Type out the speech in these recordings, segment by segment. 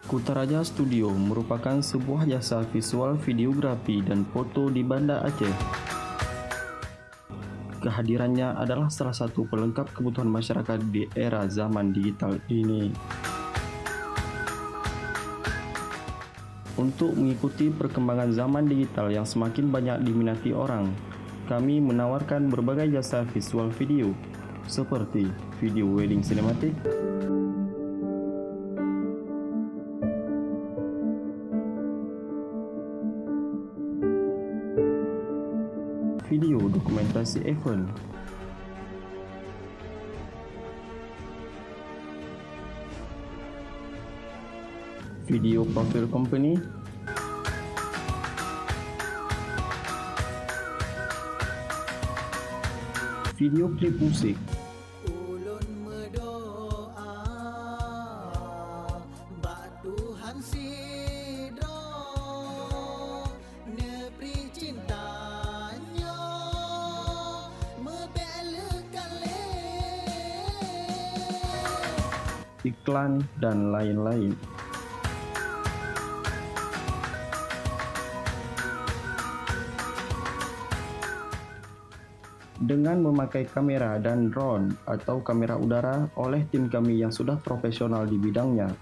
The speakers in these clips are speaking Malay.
Kutaraja Studio merupakan sebuah jasa visual videografi dan foto di Banda Aceh. Kehadirannya adalah salah satu pelengkap kebutuhan masyarakat di era zaman digital ini. Untuk mengikuti perkembangan zaman digital yang semakin banyak diminati orang, kami menawarkan berbagai jasa visual video seperti video wedding sinematik, video dokumentasi event, video profil company, video klip musik, Ulun berdoa bak Tuhan sidro nepri cintanya membelakan le iklan, dan lain-lain. Dengan memakai kamera dan drone atau kamera udara oleh tim kami yang sudah profesional di bidangnya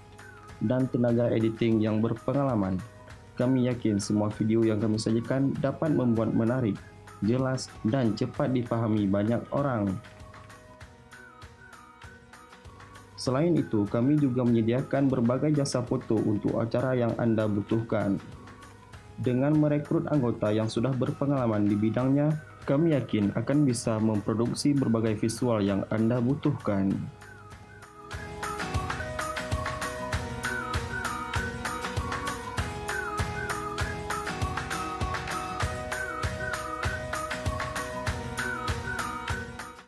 dan tenaga editing yang berpengalaman, kami yakin semua video yang kami sajikan dapat membuat menarik, jelas, dan cepat dipahami banyak orang. Selain itu, kami juga menyediakan berbagai jasa foto untuk acara yang anda butuhkan. Dengan merekrut anggota yang sudah berpengalaman di bidangnya, kami yakin akan bisa memproduksi berbagai visual yang anda butuhkan.